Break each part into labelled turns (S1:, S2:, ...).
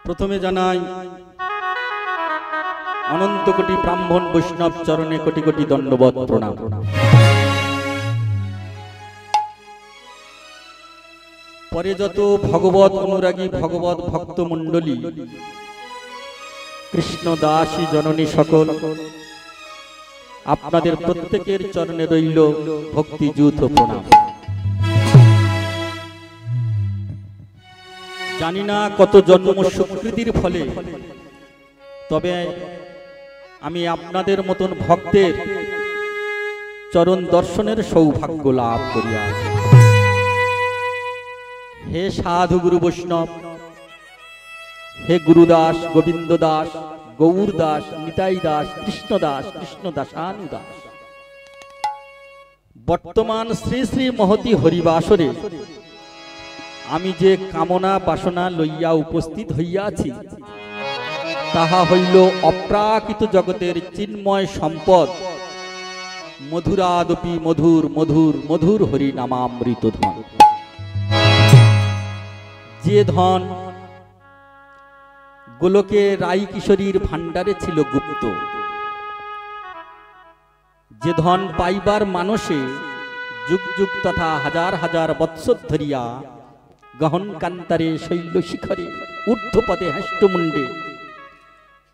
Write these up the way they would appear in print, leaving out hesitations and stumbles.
S1: প্রথমে জানাই অনন্ত কোটি ব্রাহ্মণ বৈষ্ণব চরণে কোটি কোটি দণ্ডবৎ প্রণাম। পরে যত ভগবত অনুরাগী ভগবত ভক্ত মণ্ডলী, কৃষ্ণ দাসী জননী সকল, আপনাদের প্রত্যেকের চরণে রইল ভক্তি যূথ প্রণাম। জানি না কত জন্ম সুকৃতির ফলে, তবে আমি আপনাদের মতন ভক্তের চরণ দর্শনের সৌভাগ্য লাভ করিয়াছি। হে সাধু গুরু বৈষ্ণব, হে গুরুদাস, গোবিন্দ দাস, গৌর দাস, নিতাই দাস, কৃষ্ণ দাস, কৃষ্ণ দাসানু দাস, বর্তমান শ্রী শ্রী মহতি হরিবাসরে আমি যে কামনা বাসনা লইয়া উপস্থিত হইয়াছি, তাহা হইল অপ্রাকৃত জগতের চিন্ময় সম্পদ মধুরাদপি মধুর মধুর মধুর হরি নামামৃত ধন। যে ধন গোলকে রাই কিশোরীর ভান্ডারে ছিল গুপ্ত, যে ধন পাইবার মানসে যুগ যুগ তথা হাজার হাজার বৎসর ধরিয়া গহন কান্তারে শৈল শিখরে ঊর্ধ্বপদে হেষ্টমুণ্ডে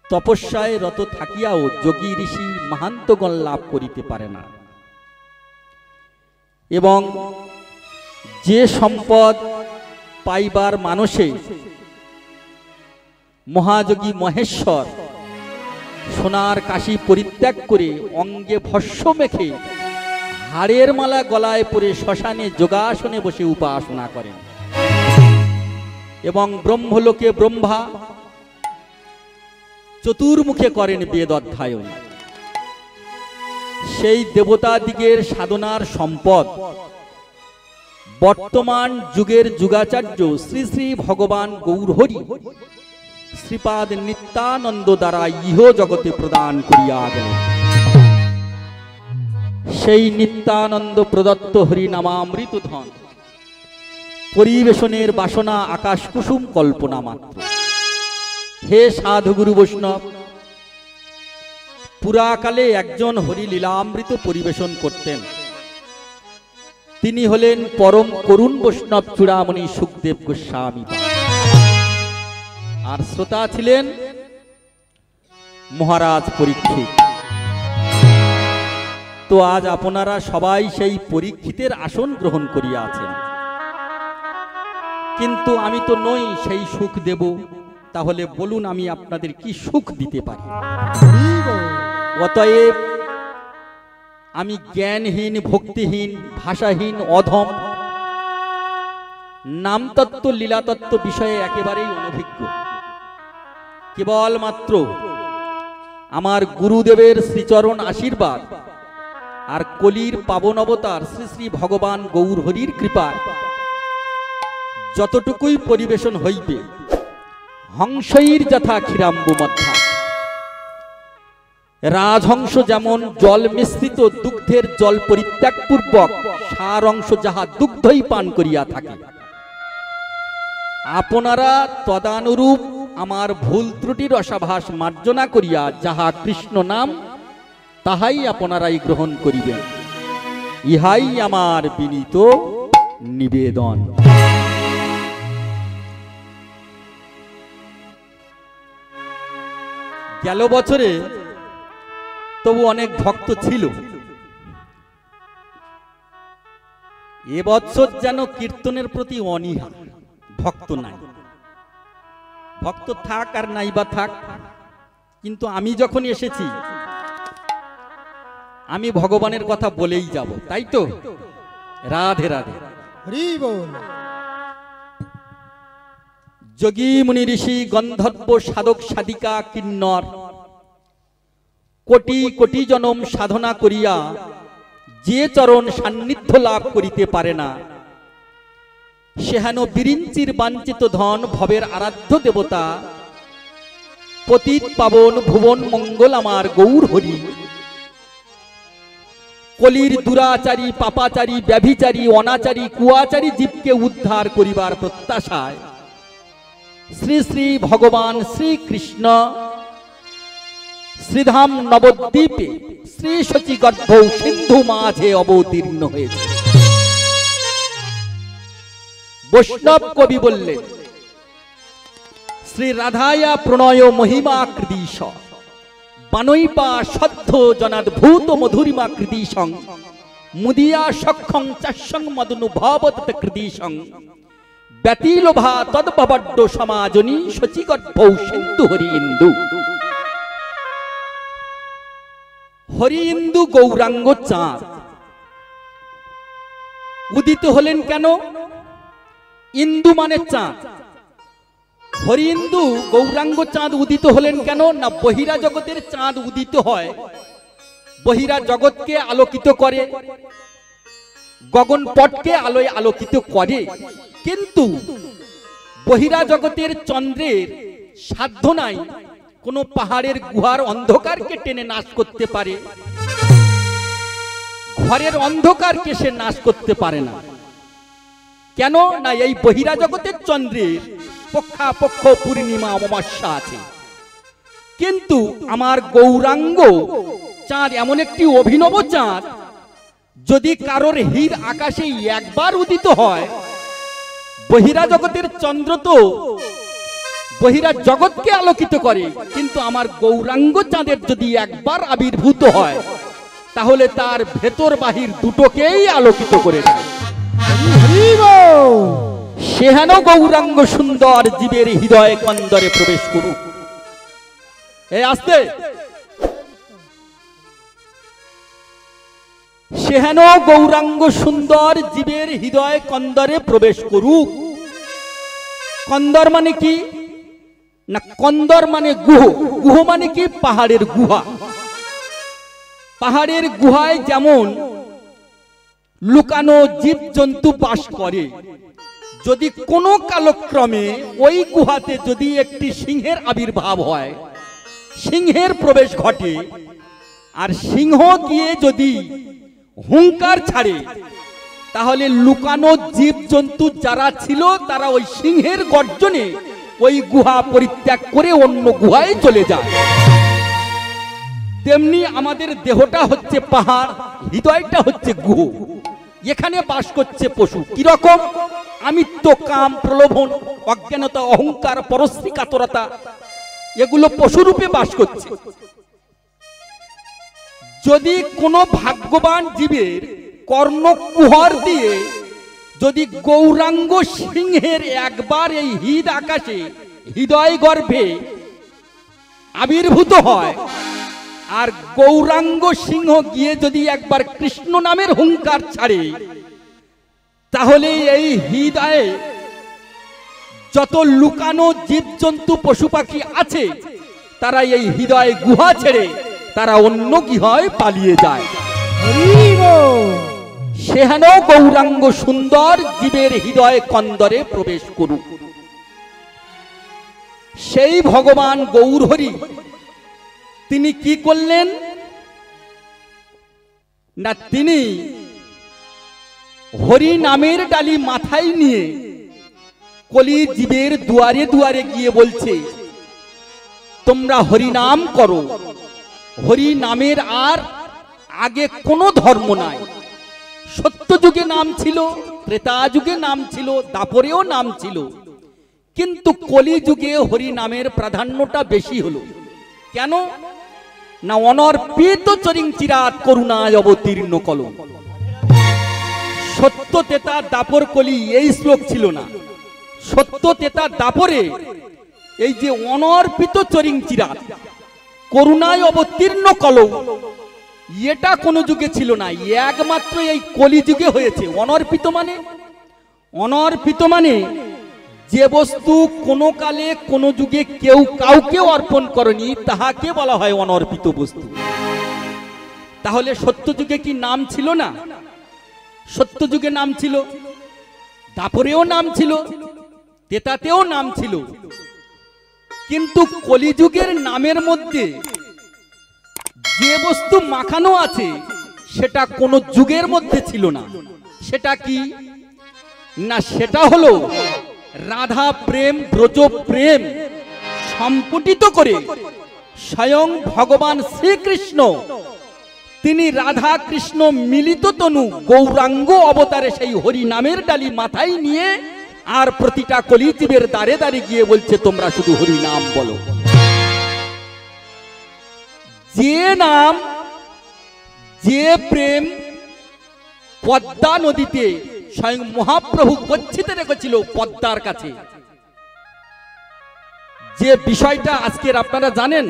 S1: তপস্যায় রত থাকিয়াও যোগী ঋষি মহান্তগণ লাভ করিতে পারে না, এবং যে সম্পদ পাইবার মানসে মহাযোগী মহেশ্বর সোনার কাশি পরিত্যাগ করে অঙ্গে ভস্য মেখে হাড়ের মালা গলায় পরে শ্মশানে যোগাসনে বসে উপাসনা করেন, এবং ব্রহ্মলোকে ব্রহ্মা চতুর্মুখে করেন বেদ অধ্যায়ন, সেই দেবতা দিগের সাধনার সম্পদ বর্তমান যুগের যুগাচার্য শ্রী শ্রী ভগবান গৌরহরি শ্রীপাদ নিত্যানন্দ দ্বারা ইহ জগতে প্রদান করিয়া গেলেন। সেই নিত্যানন্দ প্রদত্ত হরি নামামৃত ধন পরিবেশনের বাসনা আকাশ কুসুম কল্পনা মাত্র। হে সাধু গুরু বৈষ্ণব, পুরাকালে একজন হরি লীলামৃত পরিবেশন করতেন। তিনি হলেন পরম করুণ বৈষ্ণব চূড়ামণি সুখদেব গোস্বামী, আর শ্রোতা ছিলেন মহারাজ পরীক্ষিত। তো আজ আপনারা সবাই সেই পরীক্ষিতের আসন গ্রহণ করিয়াছেন, কিন্তু আমি তো নই সেই সুখ দেব। তাহলে বলুন আমি আপনাদের কি সুখ দিতে পারি? অতএব আমি জ্ঞানহীন, ভক্তিহীন, ভাষাহীন, অধম, নামতত্ত্ব লীলাতত্ত্ব বিষয়ে একেবারেই অনভিজ্ঞ। কেবলমাত্র আমার গুরুদেবের শ্রীচরণ আশীর্বাদ আর কলির পাবন অবতার শ্রী শ্রী ভগবান গৌরহরির কৃপায় যতটুকুই পরিবেশন হইবে, হংসৈর যথা ক্ষীরাম্বু মধ্যা, রাজহংস যেমন জল মিশ্রিত দুগ্ধের জল পরিত্যাগ পূর্বক সার অংশ যাহা দুগ্ধই পান করিয়া থাকে, আপনারা তদানুরূপ আমার ভুল ত্রুটির রসাভাস মার্জনা করিয়া যাহা কৃষ্ণ নাম, তাহাই আপনারাই গ্রহণ করিবেন। ইহাই আমার বিনীত নিবেদন। গেল বছরে তবু অনেক ভক্ত ছিল, এবছর যেন কীর্তনের প্রতি অনীহা, ভক্ত নাই। ভক্ত থাক আর নাই বা থাক, কিন্তু আমি যখন এসেছি আমি ভগবানের কথা বলেই যাব, তাই তো? রাধে রাধে। যোগী মুনি ঋষি গন্ধর্ব সাধক সাধিকা কিন্নর কোটি কোটি জনম সাধনা করিয়া যে চরণ সান্নিধ্য লাভ করিতে পারে না, সেহেন বিরিঞ্চির বাঞ্ছিত ধন ভবের আরাধ্য দেবতা পতিত পাবন ভুবন মঙ্গল আমার গৌর হরি কলির দুরাচারী, পাপাচারী, ব্যভিচারী, অনাচারী, কুয়াচারী জীবকে উদ্ধার করিবার প্রত্যাশায় শ্রী শ্রী ভগবান শ্রীকৃষ্ণ শ্রীধাম নবদ্বীপে শ্রী শচীগর্ভ সিন্ধু মাঝে অবতীর্ণ হয়েছে। বৈষ্ণব কবি বললেন, শ্রী রাধায়া প্রণয় মহিমা কৃদিশ বানৈপা সদ্ধ জনাদ্ভূত মধুরিমা কৃদিশং মুদিয়া সক্ষং চাষং মদনুভবত কৃদিশং ব্যতিলোভা তদ্ভবড্ড সমাজনী শচীগর্ভ সিন্ধু হরি ইন্দু। হরি ইন্দু গৌরাঙ্গ চাঁদ উদিত হলেন কেন? ইন্দু মানে চাঁদ। হরি ইন্দু গৌরাঙ্গ চাঁদ উদিত হলেন কেন? না বহিরা জগতের চাঁদ উদিত হয়, বহিরা জগৎকে আলোকিত করে, গগনপটকে আলোয় আলোকিত করে, কিন্তু বহিরা জগতের চন্দ্রের সাধ্য নাই কোনো পাহাড়ের গুহার অন্ধকারকে টেনে নাশ করতে পারে, ঘরের অন্ধকারকে সে নাশ করতে পারে না। কেন? না এই বহিরা জগতের চন্দ্রের পক্ষাপক্ষ পূর্ণিমা অমাবস্যা আছে, কিন্তু আমার গৌরাঙ্গ চাঁদ এমন একটি অভিনব চাঁদ, যদি কারোর হীর আকাশে একবার উদিত হয়, বহিরা জগতের চন্দ্র তো বহিরা জগৎকে আলোকিত করে, কিন্তু আমার গৌরাঙ্গ চাঁদের যদি একবার আবির্ভূত হয়, তাহলে তার ভেতর বাহির দুটোকেই আলোকিত করে দেয়। সেহেন গৌরাঙ্গ সুন্দর জীবের হৃদয় কন্দরে প্রবেশ করুক। এই আসতে সেহেন গৌরাঙ্গ সুন্দর জীবের হৃদয় কন্দরে প্রবেশ করুক। কন্দর মানে কি? না কন্দর মানে গুহ। গুহ মানে কি? পাহাড়ের গুহা। পাহাড়ের গুহায় যেমন লুকানো জীব জন্তু বাস করে, যদি কোনো কালক্রমে ওই গুহাতে যদি একটি সিংহের আবির্ভাব হয়, সিংহের প্রবেশ ঘটে, আর সিংহ গিয়ে যদি হুঙ্কার ছাড়ে, তাহলে লুকানো জীব জন্তু যারা ছিল তারা ওই সিংহের গর্জনে ওই গুহা পরিত্যাগ করে অন্য গুহায় চলে যায়। তেমনি আমাদের দেহটা হচ্ছে পাহাড়, হৃদয়টা হচ্ছে গুহ। এখানে বাস করছে পশু। কিরকম? আমিত্ব, কাম, প্রলোভন, অজ্ঞানতা, অহংকার, পরশ্রী কাতরতা, এগুলো পশুরূপে বাস করছে। যদি কোনো ভাগ্যবান জীবের কর্ণকুহর দিয়ে যদি গৌরাঙ্গ সিংহের একবার এই হৃদ আকাশে হৃদয় গর্ভে আবির্ভূত হয়, আর গৌরাঙ্গ সিংহ গিয়ে যদি একবার কৃষ্ণ নামের হুঙ্কার ছাড়ে, তাহলে এই হৃদয়ে যত লুকানো জীবজন্তু পশু পাখি আছে, তারা এই হৃদয় গুহা ছেড়ে তারা অন্য গুহায় পালিয়ে যায়। সেহেন গৌরাঙ্গ সুন্দর জীবের হৃদয় কন্দরে প্রবেশ করুক। সেই ভগবান গৌরহরি তিনি কি করলেন? না তিনি হরি নামের ডালি মাথায় নিয়ে কলি জীবের দুয়ারে দুয়ারে গিয়ে বলছে, তোমরা হরি নাম করো। হরি নামের আর আগে কোনো ধর্ম নাই। সত্য যুগে নাম ছিল, ত্রেতা যুগে নাম ছিল, দাপরেও নাম ছিল, কিন্তু কলি যুগে হরি নামের প্রাধান্যটা বেশি হলো। কেন? না অনর্পিত চরিং চিরাত করুণায় অবতীর্ণ কলম। সত্য তেতা দাপর কলি এই শ্লোক ছিল না। সত্য তেতা দাপরে এই যে অনর্পিত চরিং চিরাত করুণায় অবতীর্ণ কলম, এটা কোনো যুগে ছিল না, একমাত্র এই কলি যুগে হয়েছে। অনর্পিত মানে, অনর্পিত মানে যে বস্তু কোনো কালে কোনো যুগে কেউ কাউকে অর্পণ করেনি, তাহাকে বলা হয় অনর্পিত বস্তু। তাহলে সত্য যুগে কি নাম ছিল না? সত্য যুগে নাম ছিল, দাপরেও নাম ছিল, তেতাতেও নাম ছিল, কিন্তু কলিযুগের নামের মধ্যে যে বস্তু মাখানো আছে সেটা কোন যুগের মধ্যে ছিল না। সেটা কি? না সেটা হলো রাধা প্রেম ব্রজ প্রেম সম্পুটিত করে স্বয়ং ভগবান শ্রীকৃষ্ণ তিনি রাধা কৃষ্ণ মিলিত তনু গৌরাঙ্গ অবতারে সেই হরি নামের ডালি মাথায় নিয়ে আর প্রতিটা কলিজীবের দ্বারে দ্বারে গিয়ে বলছে তোমরা শুধু হরি নাম বলো। যে নাম যে প্রেম পদ্মা নদীতে স্বয়ং মহাপ্রভু গচ্ছিত রেখেছিল পদ্মার কাছে, যে বিষয়টা আজকের আপনারা জানেন,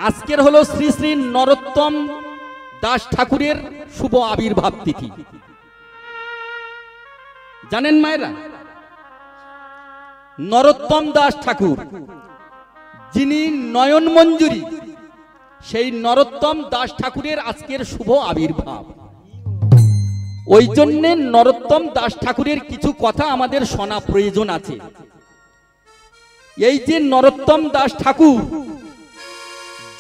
S1: আজকের হলো শ্রী শ্রী নরোত্তম দাস ঠাকুরের শুভ আবির্ভাব তিথি। জানেন মায়েরা, নরোত্তম দাস ঠাকুর যিনি নয়ন মঞ্জুরি, সেই নরোত্তম দাস ঠাকুরের আজকের শুভ আবির্ভাব। ওই জন্যে নরোত্তম দাস ঠাকুরের কিছু কথা আমাদের শোনা প্রয়োজন আছে। এই যে নরোত্তম দাস ঠাকুর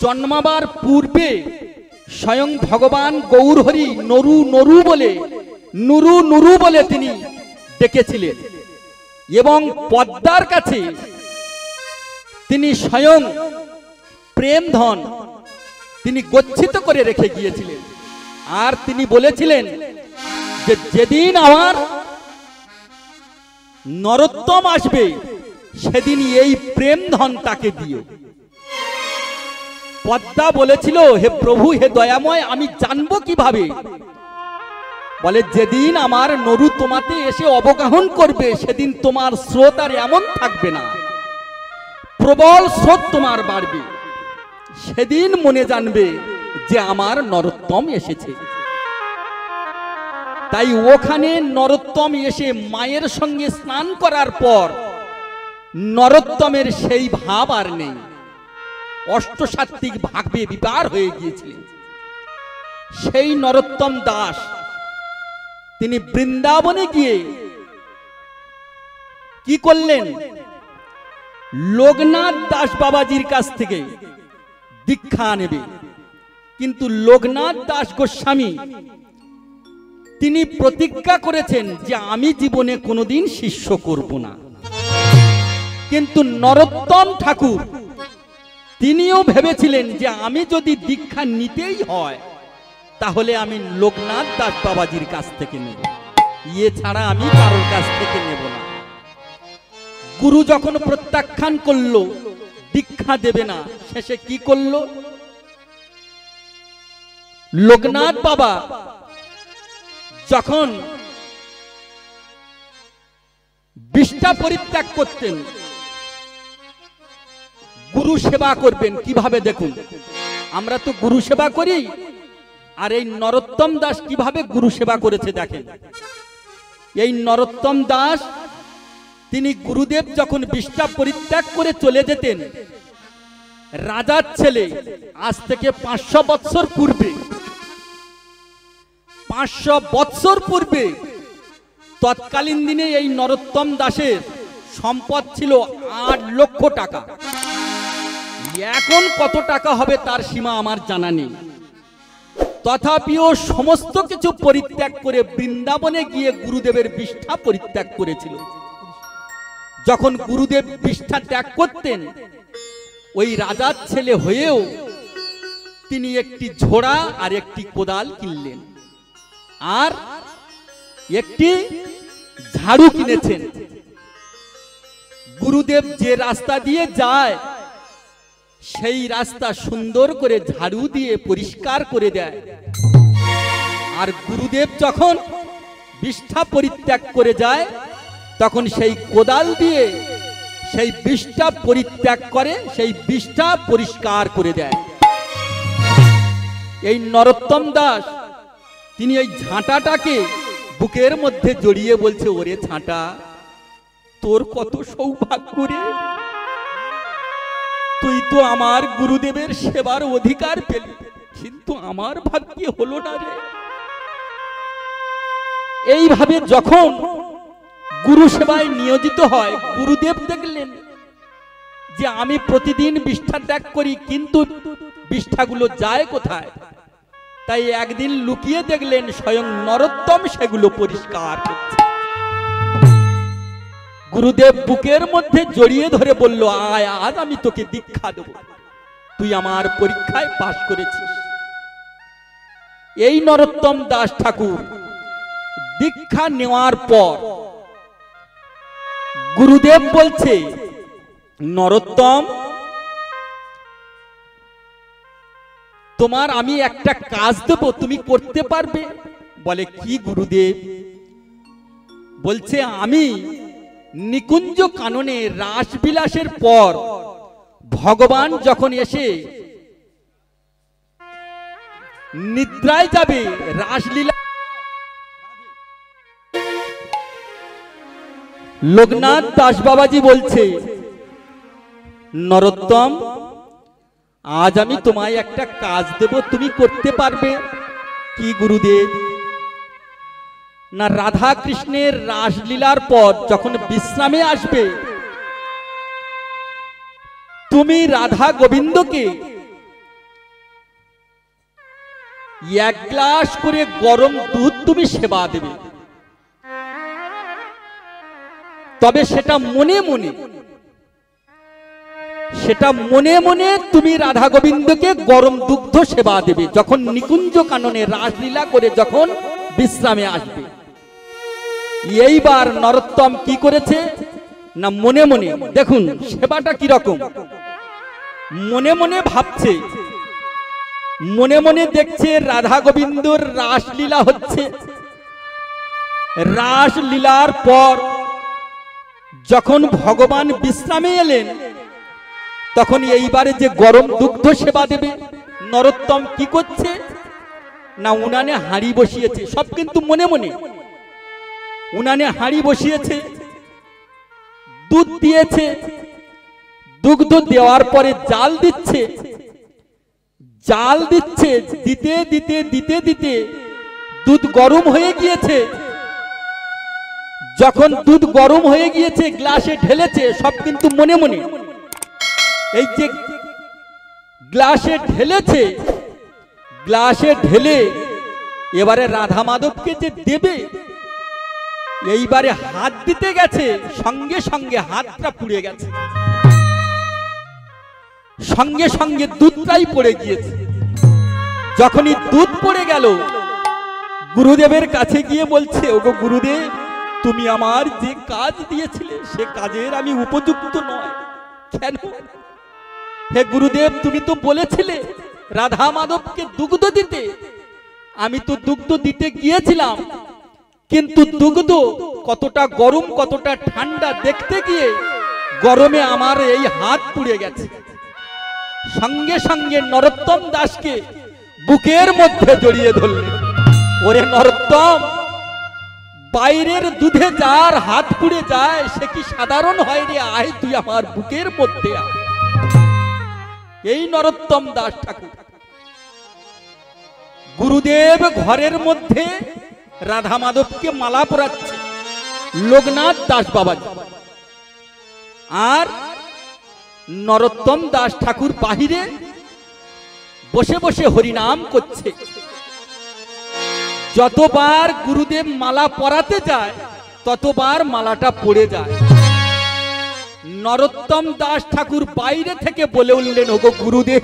S1: জন্মাবার পূর্বে স্বয়ং ভগবান গৌরহরি নরু নরু বলে নুরু নুরু বলে তিনি ডেকেছিলেন এবং পদ্মার কাছে তিনি স্বয়ং প্রেম ধন তিনি গচ্ছিত করে রেখে গিয়েছিলেন। আর তিনি বলেছিলেন যে যেদিন আমার নরোত্তম আসবে সেদিন এই প্রেম ধন তাকে দিও। পদ্মা বলেছিল, হে প্রভু, হে দয়াময়, আমি জানবো কিভাবে? বলে যেদিন আমার নরু তোমাতে এসে অবগাহন করবে সেদিন তোমার স্রোত আর এমন থাকবে না, প্রবল স্রোত তোমার বাড়বে, সেদিন মনে জানবে যে আমার নরোত্তম এসেছে। তাই ওখানে নরোত্তম এসে মায়ের সঙ্গে স্নান করার পর নরোত্তমের সেই ভাব আর নেই, অষ্টসাত্ত্বিক ভাবে বিকার হয়ে গিয়েছিলেন। সেই নরোত্তম দাস তিনি বৃন্দাবনে গিয়ে কি করলেন? লোকনাথ দাস বাবাজির কাছ থেকে দীক্ষা নেবে, কিন্তু লোকনাথ দাস গোস্বামী তিনি প্রতিজ্ঞা করেছেন যে আমি জীবনে কোনোদিন শিষ্য করব না। কিন্তু নরোত্তম ঠাকুর তিনিও ভেবেছিলেন যে আমি যদি দীক্ষা নিতেই হয় তাহলে আমি লোকনাথ দাস বাবাজির কাছ থেকে নেব, এছাড়া আমি কারোর কাছ থেকে নেব না। গুরু যখন প্রত্যাখ্যান করলো, দীক্ষা দেবে না, শেষে কি করলো? লোকনাথ বাবা যখন বিষ্ঠা পরিত্যাগ করতেন, গুরু সেবা করবেন কিভাবে দেখুন। আমরা তো গুরু সেবা করি, আর এই নরোত্তম দাস কিভাবে গুরু সেবা করেছে দেখেন। এই নরোত্তম দাস তিনি গুরুদেব যখন বিষ্ঠা পরিত্যাগ করে চলে যেতেন, রাজার ছেলে আজ থেকে 500 বৎসর পূর্বে 500 বৎসর পূর্বে তৎকালীন দিনে এই নরোত্তম দাসের সম্পদ ছিল 8 লক্ষ টাকা। এখন কত টাকা হবে তার সীমা আমার জানা নেই। তথাপিও সমস্ত কিছু পরিত্যাগ করে বৃন্দাবনে গিয়ে গুরুদেবের বিষ্ঠা পরিত্যাগ করেছিল। যখন গুরুদেব বিষ্ঠা ত্যাগ করতেন, ওই রাজার ছেলে হয়েও তিনি একটি ঝোড়া আর একটি কোদাল কিনলেন, আর একটি ঝাড়ু কিনেছেন। গুরুদেব যে রাস্তা দিয়ে যায় সেই রাস্তা সুন্দর করে ঝাড়ু দিয়ে পরিষ্কার করে দেয়। আর গুরুদেব যখন বিষ্ঠা পরিত্যাগ করে যায় তখন সেই কোদাল দিয়ে সেই বিষ্ঠা পরিত্যাগ করে, সেই বিষ্ঠা পরিষ্কার করে দেয়। এই নরোত্তম দাস তিনি ওই ঝাঁটাটাকে বুকের মধ্যে জড়িয়ে বলছে, ওরে ঝাঁটা, তোর কত সৌভাগ্য রে, তুই তো আমার গুরুদেবের সেবার অধিকার পেলি, কিন্তু আমার ভাগ্যে হলো না রে। এইভাবে যখন গুরু সেবায় নিয়োজিত হয়, গুরুদেব দেখলেন যে আমি প্রতিদিন বিষ্ঠা ত্যাগ করি, কিন্তু বিষ্ঠাগুলো যায় কোথায়? তাই একদিন লুকিয়ে দেখলেন স্বয়ং নরোত্তম সেগুলো পরিষ্কার করছে। গুরুদেব বুকের মধ্যে জড়িয়ে ধরে বলল, আয় আজ আমি তোকে দীক্ষা দেব, তুই আমার পরীক্ষায় পাশ করেছিস। এই নরোত্তম দাস ঠাকুর দীক্ষা নেওয়ার পর গুরুদেব বলছে, নরোত্তম, তোমার আমি একটা কাজ দেব, তুমি করতে পারবে? বলে, কি গুরুদেব? বলছে, আমি নিকুঞ্জ কাননে রাসবিলাসের পর ভগবান যখন এসে নিদ্রায় যাবে, রাসলীলা লোকনাথ দাস বাবাজি বলছে, নরোত্তম, আজ আমি তোমায় একটা কাজ দেব, তুমি করতে পারবে? কি গুরুদেব? না, রাধা কৃষ্ণের রাসলীলার পর যখন বিশ্রামে আসবে, তুমি রাধা গোবিন্দকে এক গ্লাস করে গরম দুধ তুমি সেবা দেবে, তবে সেটা মনে মনে, সেটা মনে মনে তুমি রাধা গোবিন্দকে গরম দুগ্ধ সেবা দেবে যখন নিকুঞ্জ কাননে রাসলীলা করে যখন বিশ্রামে আসবে। এইবার নরোত্তম কি করেছে না, মনে মনে, দেখুন সেবাটা কি রকম, মনে মনে ভাবছে, মনে মনে দেখছে রাধা গোবিন্দর রাসলীলা হচ্ছে। রাসলীলার পর যখন ভগবান বিশ্রামে এলেন, তখন এইবারে যে গরম দুগ্ধ সেবা দেবে, নরোত্তম কি করছে না, উনানে হাঁড়ি বসিয়েছে, সব কিন্তু মনে মনে। উনানে হাঁড়ি বসিয়েছে, দুধ দিয়েছে, দুগ্ধ দেওয়ার পরে জাল দিচ্ছে, জাল দিচ্ছে, দিতে দিতে দিতে দিতে দুধ গরম হয়ে গিয়েছে। যখন দুধ গরম হয়ে গিয়েছে, গ্লাসে ঢেলেছে, সব কিন্তু মনে মনে। এই যে গ্লাসে ঢেলেছে, গ্লাসে ঢেলে এবারে রাধা মাধবকে যে দেবে, এইবারে হাত দিতে গেছে, সঙ্গে সঙ্গে হাতটা পুড়ে গেছে, সঙ্গে সঙ্গে দুধটাই পড়ে গিয়েছে। যখনই দুধ পড়ে গেল, গুরুদেবের কাছে গিয়ে বলছে, ওগো গুরুদেব, তুমি আমার যে কাজ দিয়েছিলে সে কাজের আমি উপযুক্ত নয়। কেন? হে গুরুদেব, তুমি তো বলেছিলে রাধা মাধবকে দুগ্ধ দিতে, আমি তো দুগ্ধ দিতে গিয়েছিলাম, কিন্তু দুগ্ধ কতটা গরম কতটা ঠান্ডা দেখতে গিয়ে গরমে আমার এই হাত পুড়ে গেছে। সঙ্গে সঙ্গে নরোত্তম দাসকে বুকের মধ্যে জড়িয়ে ধরলেন। ওরে নরোত্তম, বাইরের দুধে যার হাত পুড়ে যায় সে কি সাধারণ হয় রে? আয় তুই আমার বুকের মধ্যে আয়। এই নরোত্তম দাস ঠাকুর গুরুদেব ঘরের মধ্যে রাধা মাধবকে মালা পরাচ্ছে, লোকনাথ দাস বাবাজি, আর নরোত্তম দাস ঠাকুর বাহিরে বসে বসে হরিনাম করছে। যতবার গুরুদেব মালা পরাতে যায় ততবার মালাটা পড়ে যায়। নরোত্তম দাস ঠাকুর বাইরে থেকে বলে উঠলেন, ওগো গুরুদেব,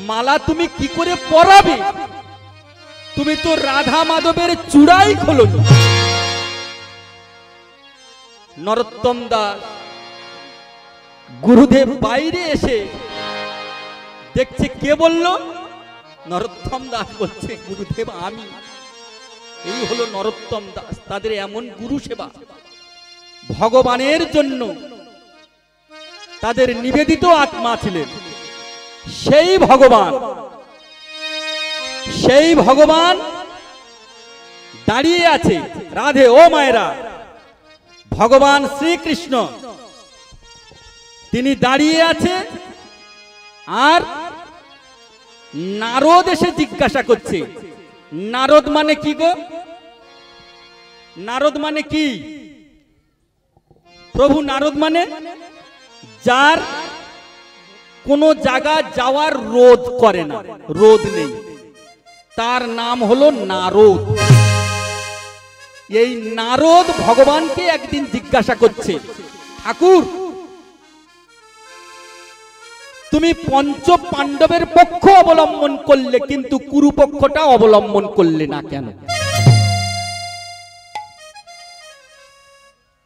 S1: মালা তুমি কি করে পরাবে? তুমি তো রাধা মাধবের চূড়াই খোলনি। নরোত্তম দাস গুরুদেব বাইরে এসে দেখছে, কে বলল? নরোত্তম দাস বলছে, গুরুদেব আমি। এই হলো নরোত্তম দাস, তাদের এমন গুরু সেবা, ভগবানের জন্য তাদের নিবেদিত আত্মা ছিলেন। সেই ভগবান দাঁড়িয়ে আছে। রাধে ও মায়েরা, ভগবান শ্রীকৃষ্ণ তিনি দাঁড়িয়ে আছে, আর নারদ এসে জিজ্ঞাসা করছে। নারদ মানে কি গো? নারদ মানে কি প্রভু? নারদ মানে যার কোন জায়গা যাওয়ার রোধ করে না, রোধ নেই, তার নাম হলো নারদ। এই নারদ ভগবানকে একদিন জিজ্ঞাসা করছে, ঠাকুর তুমি পঞ্চ পাণ্ডবের পক্ষ অবলম্বন করলে কিন্তু কুরু পক্ষটা অবলম্বন করলে না কেন?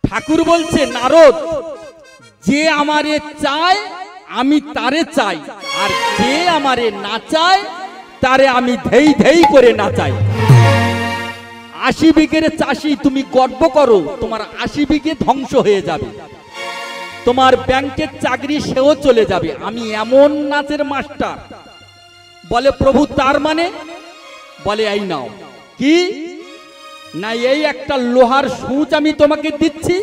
S1: ঠাকুর বলছে, নারদ, যে আমারে চায় আমি তারে চাই, আর যে আমারে না চায় তারে আমি ধেই ধেই করে না চাই। 80 বিঘের চাষি তুমি গর্ব করো, তোমার 80 বিঘে ধ্বংস হয়ে যাবে, তোমার ব্যাংকের চাকরি সেও চলে যাবে, আমি এমন নাচের মাস্টার। বলে, প্রভু তার মানে? বলে, এই নাও। কি না, এই একটা লোহার সূচ আমি তোমাকে দিচ্ছি,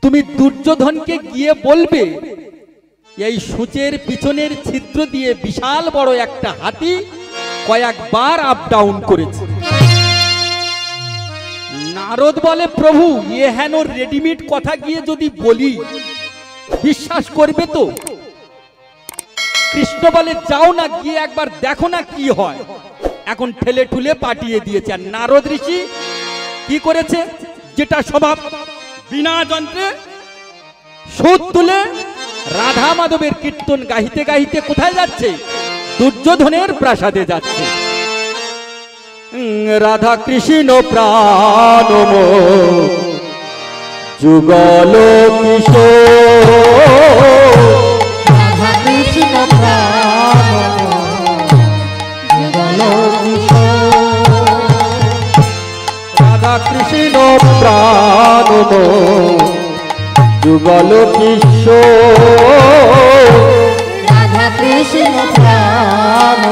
S1: তুমি দুর্যোধনকে গিয়ে বলবে এই সূচের পিছনের ছিদ্র দিয়ে বিশাল বড় একটা হাতি কয়েকবার আপ ডাউন করেছে। নারদ বলে, প্রভু এ হেন রেডিমেড কথা গিয়ে যদি বলি বিশ্বাস করবে তো? কৃষ্ণ বলে, যাও না, গিয়ে একবার দেখো না কি হয়। এখন ঠেলে ঠুলে পাঠিয়ে দিয়েছে। আর নারদ ঋষি কি করেছে? যেটা স্বভাব, বিনা যন্ত্রে সুর তুলে রাধা মাধবের কীর্তন গাইতে গাইতে কোথায় যাচ্ছে? দুর্যোধনের প্রাসাদে যাচ্ছে। রাধা কৃষ্ণ প্রাণ যুগল কিশোর,
S2: রাধা কৃষ্ণ প্রাণ যুগল কিশোর,
S1: রাধা কৃষ্ণ প্রাণ যুগল কিশোর,
S2: রাধা কৃষ্ণ প্রাণ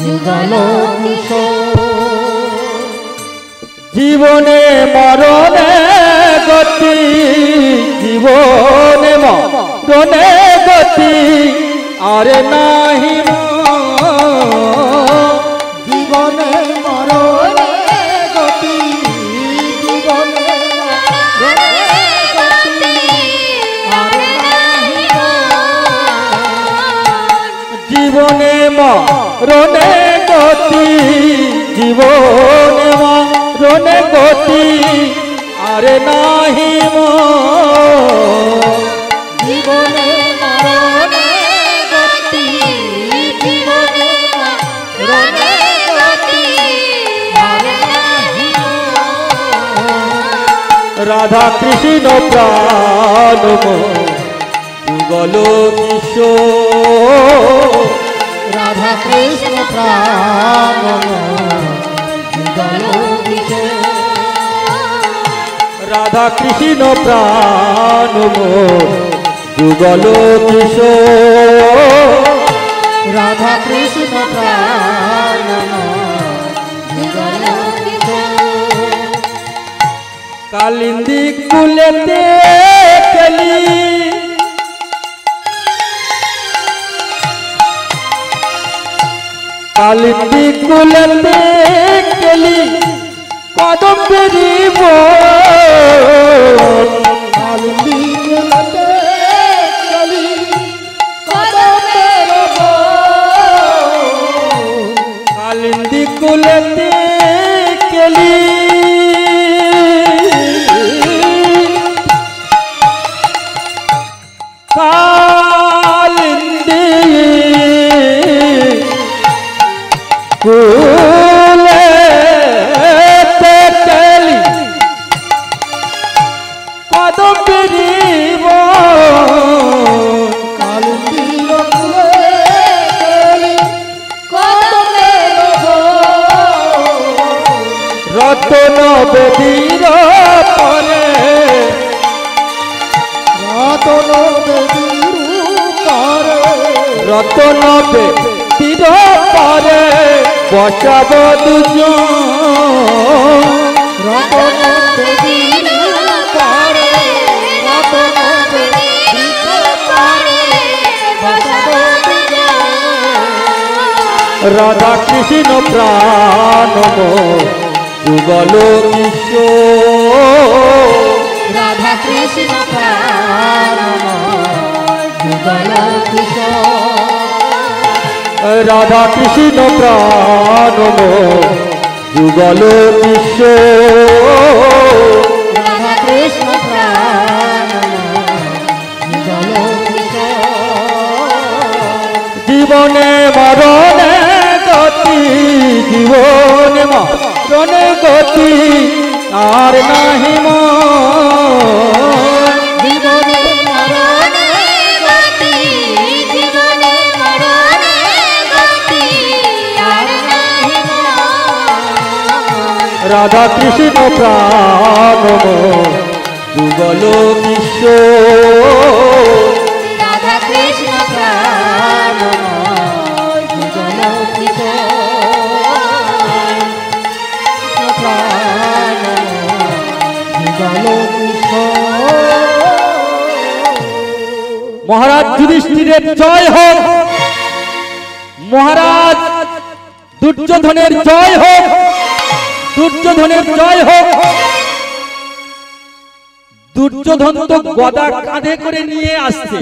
S2: যুগল কিশোর।
S1: জীবনে মরণে গতি, জীবনে মরণে গতি আরে নাহি,
S2: জীবনে মরণে গতি, জীবনে মরণে গতি আর নাহি।
S1: জীবনে মরণে গতি, জীবনে মরণে গতি আরে নাহি,
S2: জীবনে মরণে গতি, জীবনে মরণে গতি আর নাহি।
S1: রাধা কৃষ্ণ প্রাণ যুগল কিশোর,
S2: রাধা কৃষ্ণ প্রাণ যুগল কিশোর,
S1: রাধা কৃষ্ণ প্রাণ যুগল কিশোর,
S2: রাধা কৃষ্ণ প্রাণ যুগল কিশোর।
S1: কালিন্দী কুলেতে কলি, কালিন্দী কুলেতে কলি কদম্বেরি বন,
S2: কালিন্দী কুলেতে কলি কদম্বের বন,
S1: কালিন্দী কুলেতে কলি কালিন্দী কুলেতে কলি কদম্বেরি বন,
S2: কালিন্দী কুলেতে কলি কদম্বের বন,
S1: রতন বেদীর পরে,
S2: রতন বেদীর পরে,
S1: রতন বেদীর পরে বসাব দুজন,
S2: রতন বেদীর পরে, রতন বেদীর পরে বসাবো দুজন।
S1: রাধা কৃষ্ণ প্রাণ যুগল কিশোর,
S2: রাধা কৃষ্ণ প্রাণ যুগল কিশোর,
S1: রাধা কৃষ্ণ প্রাণ যুগল বিশ্ব
S2: রাধা কৃষ্ণ প্রাণময় যুগল
S1: জীবনে মরণে গতি, জীবনে মরণে গতি আর নাহি
S2: জীবনে মরণে গতি, জীবনে মরণে গতি আর নাহি
S1: রাধা কৃষ্ণ প্রাণময় যুগল বিশ্ব
S2: রাধা কৃষ্ণ প্রাণময় যুগল
S1: মহারাজ যুধিষ্ঠিরের জয় হোক, মহারাজ দুর্যোধনের জয় হোক, দুর্যোধনের জয় হোক। দুর্যোধন তো গদা কাঁধে করে নিয়ে আসছে,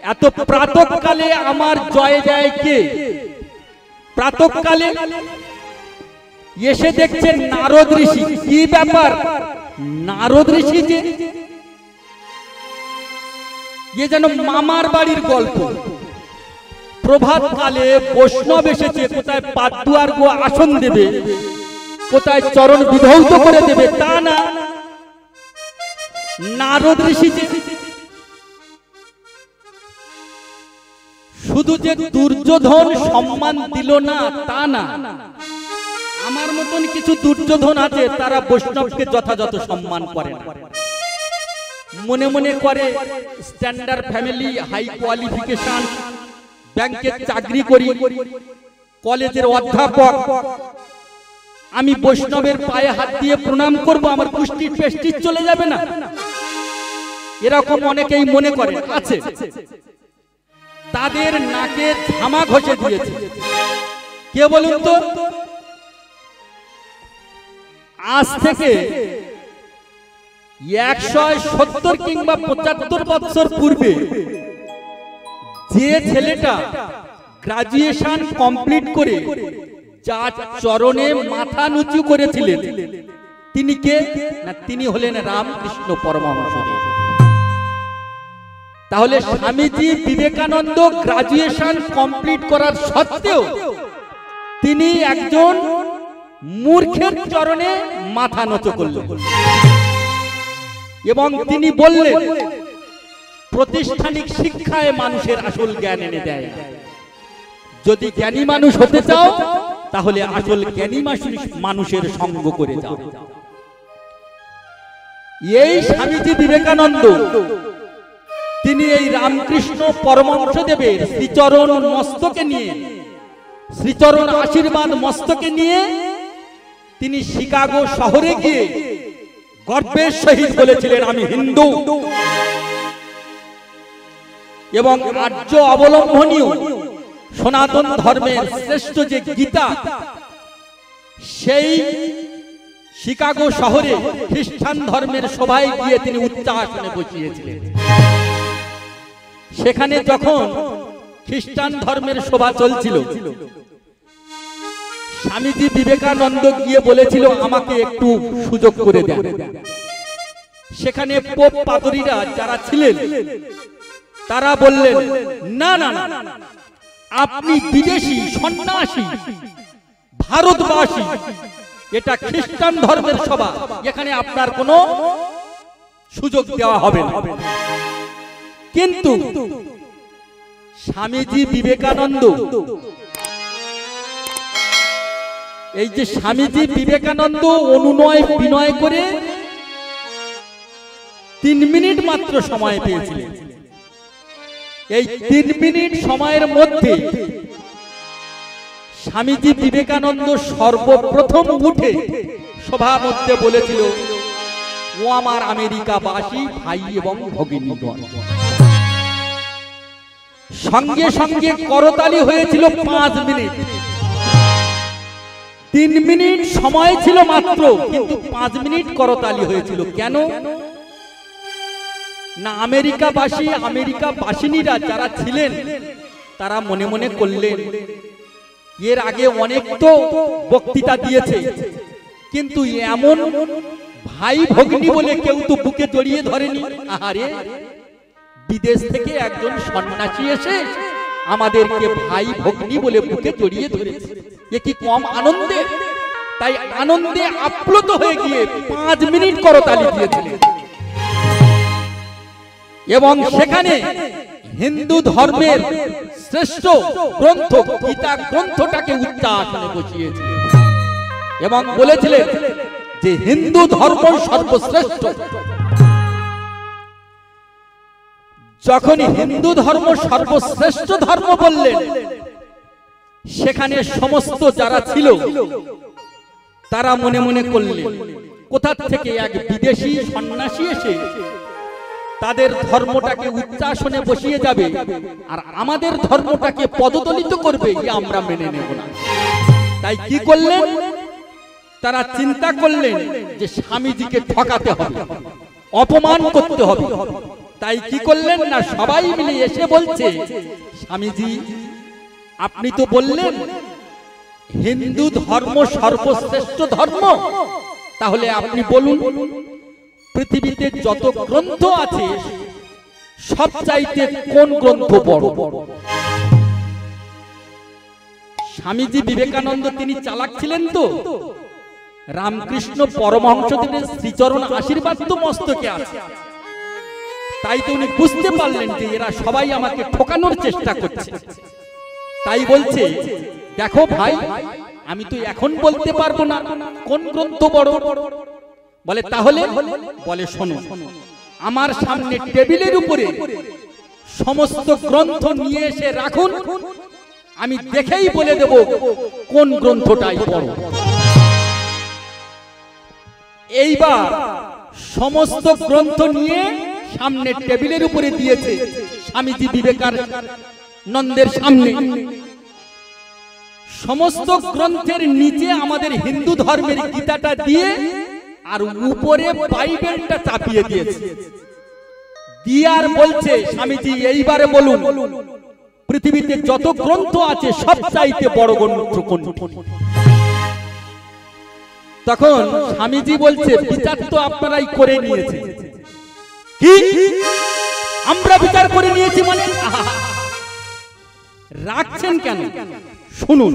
S1: এত প্রাতঃকালে আমার জয় যায় কে? প্রাতঃকালে এসে দেখছেন নারদ ঋষি। কি ব্যাপার? নারদ ঋষি যে যেন মামার বাড়ির গল্প। প্রভাত কালে বৈষ্ণব এসেছে, কোথায় পাদুয়ার গো আসন দেবে, কোথায় চরণ বিধৌত করে দেবে, তা না। নারদ ঋষি যে শুধু যে দুর্যোধন সম্মান দিল না তা না, আমার মতন কিছু দুর্যোধন আছে তারা বৈষ্ণবকে যথাযথ সম্মান করে না। মনে মনে করে স্ট্যান্ডার্ড ফ্যামিলি, হাই কোয়ালিফিকেশন, ব্যাংকের চাকরি করি, কলেজের অধ্যাপক, আমি বৈষ্ণবের পায়ে হাত দিয়ে প্রণাম করব, আমার পুষ্টি পেস্টিজ চলে যাবে না। এরকম অনেকেই মনে করে আছে। তাদের নাকে ঝামা ঘষে দিয়েছে কে বলুন তো? আজ থেকে 170 কিংবা 75 বছর পূর্বে যে ছেলেটা গ্রাজুয়েশন কমপ্লিট করে যার চরণে মাথা নুচু করেছিলেন তিনি কে? না, তিনি হলেন রামকৃষ্ণ পরমহংসদেব। তাহলে স্বামীজি বিবেকানন্দ গ্রাজুয়েশন কমপ্লিট করার সত্ত্বেও তিনি একজন মূর্খের চরণে মাথা নত করলেন এবং তিনি বললেন প্রতিষ্ঠানিক শিক্ষায় মানুষের আসল জ্ঞান এনে দেয়। যদি জ্ঞানী মানুষ হতে চাও তাহলে আসল জ্ঞানী মানুষের সঙ্গ করে যাও। এই স্বামীজি বিবেকানন্দ তিনি এই রামকৃষ্ণ পরমহংসদেবের শ্রীচরণ মস্তকে নিয়ে, শ্রীচরণ আশীর্বাদ মস্তকে নিয়ে তিনি শিকাগো শহরে গিয়ে গর্বের সহিত বলেছিলেন আমি হিন্দু, এবং আর্য অবলম্বনীয় সনাতন ধর্মের শ্রেষ্ঠ যে গীতা, সেই শিকাগো শহরে খ্রিস্টান ধর্মের সভায় গিয়ে তিনি উচ্চ আসনে বসিয়েছিলেন। সেখানে যখন খ্রিস্টান ধর্মের সভা চলছিল, স্বামীজি বিবেকানন্দ গিয়ে বলেছিল আমাকে একটু সুযোগ করে দেন। সেখানে পোপ পাদরীরা যারা ছিলেন তারা বললেন না না না, আপনি বিদেশি সন্ন্যাসী, ভারতবাসী, এটা খ্রিস্টান ধর্মের সভা, এখানে আপনার কোনো সুযোগ দেওয়া হবে না। কিন্তু স্বামীজি বিবেকানন্দ, এই যে স্বামীজি বিবেকানন্দ অনুনয় বিনয় করে 3 মিনিট মাত্র সময় পেয়েছিলেন। এই 3 মিনিট সময়ের মধ্যে স্বামীজি বিবেকানন্দ সর্বপ্রথম উঠে সভার মধ্যে বলেছিল ও আমার আমেরিকাবাসী ভাই এবং ভগিনীগণ। সঙ্গে সঙ্গে করতালি হয়েছিল 5 মিনিট। 3 মিনিট সময় ছিল মাত্র, কিন্তু 5 মিনিট করতালি হয়েছিল। কেন না, আমেরিকাবাসীনীরা যারা ছিলেন তারা মনে মনে করলেন এর আগে অনেক তো বক্তৃতা দিয়েছে, কিন্তু এমন ভাই ভগ্নী বলে কেউ তো বুকে জড়িয়ে ধরেনি। আহারে, বিদেশ থেকে একজন সন্ন্যাসী এসে আমাদেরকে ভাই ভগ্নী বলে বুকে জড়িয়ে ধরেছে, এ কি কম আনন্দে? তাই আনন্দে আপ্লুত হয়ে গিয়ে 5 মিনিট করতালি দিয়েছিলেন এবং সেখানে হিন্দু ধর্মের শ্রেষ্ঠ গ্রন্থ গীতা গ্রন্থটাকে উচ্চ আসনে বসিয়েছিলেন এবং বলেছিলেন যে হিন্দু ধর্ম সর্বশ্রেষ্ঠ। যখন হিন্দু ধর্ম সর্বশ্রেষ্ঠ ধর্ম বললেন, সেখানে সমস্ত যারা ছিল তারা মনে মনে করলেন কোথা থেকে এক বিদেশি সন্ন্যাসী এসে তাদের ধর্মটাকে উচ্চাসনে বসিয়ে যাবে আর আমাদের ধর্মটাকে পদদলিত করবে, আমরা মেনে নেব না। তাই কি করলেন? তারা চিন্তা করলেন যে স্বামীজিকে ঠকাতে হবে, অপমান করতে হবে। তাই কি করলেন না, সবাই মিলে এসে বলছে, স্বামীজি আপনি তো বললেন হিন্দু ধর্ম সর্বশ্রেষ্ঠ ধর্ম, তাহলে আপনি বলুন পৃথিবীতে যত গ্রন্থ আছে সবচাইতে কোন গ্রন্থ বড়? স্বামীজি বিবেকানন্দ তিনি চালাক ছিলেন তো, রামকৃষ্ণ পরমহংসদেবের শ্রীচরণ আশীর্বাদ তো মস্তকে আছে। তাই তো উনি বুঝতে পারলেন যে এরা সবাই আমাকে ঠকানোর চেষ্টা করছে। তাই বলছে, দেখো ভাই, আমি তো এখন বলতে পারবো না কোন গ্রন্থ বড়। বলে তাহলে? বলে শোনো, আমার সামনে টেবিলের উপরে সমস্ত গ্রন্থ নিয়ে এসে রাখুন, আমি দেখেই বলে দেব কোন গ্রন্থটাই বড়। এইবার সমস্ত গ্রন্থ নিয়ে সামনে টেবিলের উপরে দিয়েছে স্বামীজি বিবেকানন্দের সামনে। সমস্ত গ্রন্থের নিচে আমাদের হিন্দু ধর্মের গীতাটা দিয়ে আর উপরে বাইবেলটা চাপিয়ে দিয়েছে। দিয়ে আর বলছে, স্বামীজি এইবারে বলুন পৃথিবীতে যত গ্রন্থ আছে সবচাইতে বড় গ্রন্থ কোনটি? তখন স্বামীজি বলছে, বিচার তো আপনারাই করে নিয়েছে। কি আমরা বিচার করে নিয়েছি মানে? রাখছেন কেন? শুনুন,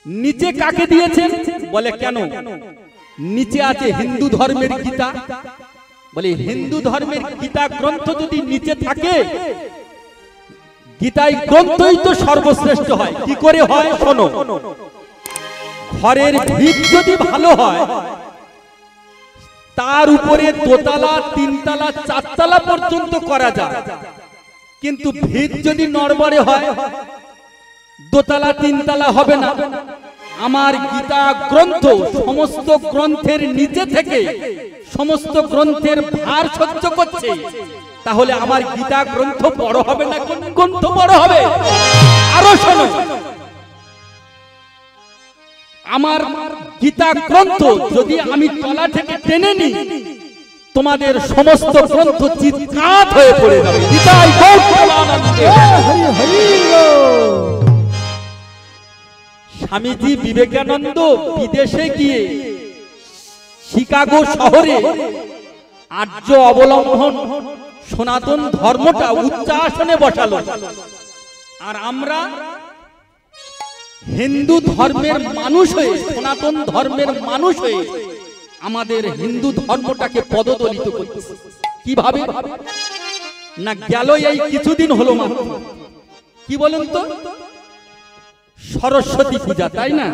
S1: নিচে কাকে দিয়েছেন? বলে কেন? নিচে আছে হিন্দু ধর্মের গীতা। বলে হিন্দু ধর্মের গীতা গ্রন্থ যদি নিচে থাকে, গীতাই গ্রন্থই তো সর্বশ্রেষ্ঠ হয়। কি করে হয় শোনো, ঘরের ভিত যদি ভালো হয় তার উপরে দোতলা, তিনতলা, চারতলা পর্যন্ত করা যায়, কিন্তু ভিত যদি নড়বড়ে হয় দোতলা তিনতলা হবে না। আমার গীতা গ্রন্থ সমস্ত গ্রন্থের নিচে থেকে সমস্ত গ্রন্থের ভার সহ্য করছে, তাহলে আমার গীতা গ্রন্থ বড় হবে না কোন গ্রন্থ বড় হবে? আরো শোনো, আমার গীতা গ্রন্থ যদি আমি তলা থেকে টেনে নিই, তোমাদের সমস্ত গ্রন্থ চিৎকার হয়ে পড়ে যাবে। গীতাই স্বামীজি বিবেকানন্দ বিদেশে গিয়ে শিকাগো শহরে আর্য অবলম্বন সনাতন ধর্মটা উচ্চ আসনে বসালো, আর আমরা হিন্দু ধর্মের মানুষ হয়ে, সনাতন ধর্মের মানুষ হয়ে আমাদের হিন্দু ধর্মটাকে পদদলিত করছে। কিভাবে না, গেল এই কিছুদিন হলো মাত্র, কি বলেন তো, সরস্বতী পূজা, তাই না?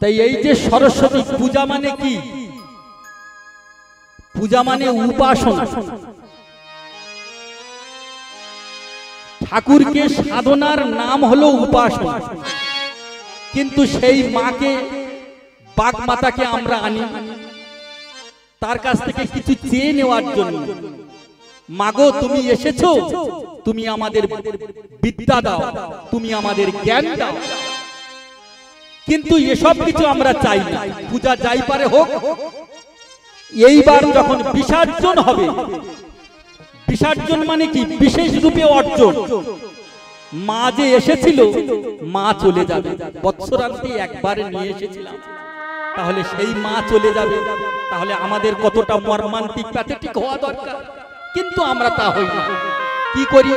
S1: তাই এই যে সরস্বতী পূজা মানে কি? পূজা মানে উপাসনা। ঠাকুরকে সাধনার নাম হলো উপাসনা, কিন্তু সেই মাকে, বাগ মাতাকে আমরা আনি তার কাছ থেকে কিছু চেয়ে নেওয়ার জন্য। মাগো তুমি এসেছো, তুমি আমাদের বিদ্যা দাও, তুমি আমাদের জ্ঞান দাও, কিন্তু এসব কিছু আমরা চাই না। পূজা যাই পারে হোক, এইবার যখন বিসর্জন হবে, বিসর্জন মানে কি? বিশেষ রূপে অর্জন। মা যে এসেছিল মা চলে যাবে, বৎসরান্তে একবার নিয়ে এসেছিলাম, তাহলে সেই মা চলে যাবে, তাহলে আমাদের কতটা মর্মান্তিক প্যাথেটিক হওয়া দরকার। কিন্তু আমরা তা হই না, কি করি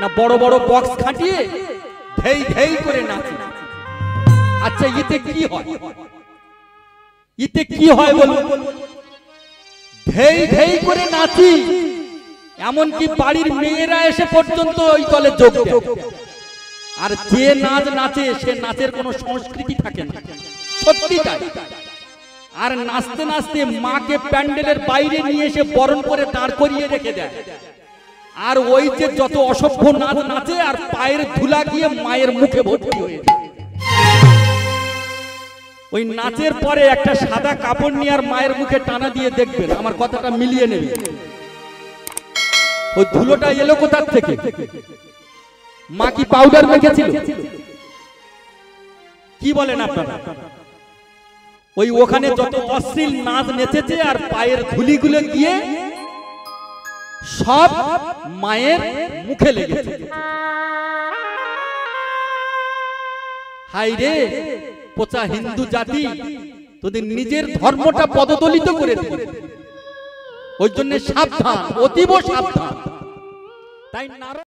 S1: না বড় বড় বক্স খাটিয়ে ধেই ধেই করে নাচি। আচ্ছা এতে কি হয়, এতে কি হয় বলুন? ধেই ধেই করে নাচি, এমনকি বাড়ির মেয়েরা এসে পর্যন্ত ওই দলে যোগ দেয়। আর যে নাচ নাচে সে নাচের কোনো সংস্কৃতি থাকে না, সত্যি তাই। আর নাচতে নাচতে মাকে প্যান্ডেলের বাইরে নিয়ে এসে বরণ করে দাঁড় করিয়ে রেখে দেয়। আর ওই যে যত অসভ্য নাচ নাচে আর পায়ের ধুলা গিয়ে মায়ের মুখে ভর্তি হয়ে যায়। ওই নাচের পরে একটা সাদা কাপড় নিয়ে আর মায়ের মুখে টানা দিয়ে দেখবেন, আমার কথাটা মিলিয়ে নেবে, ওই ধুলোটা এলো কোথার থেকে? মা কি পাউডার মেখেছিল? কি বলেন আপনারা? ওই ওখানে যত অশ্লীল নাচ নেচেছে আর পায়ের ধুলিগুলো গিয়ে সব মায়ের মুখে লেগেছে। হাই রে পচা হিন্দু জাতি, তোদের নিজের ধর্মটা পদদলিত করে দিলে। ওই জন্য সাবধান, অতীব সাবধান। তাই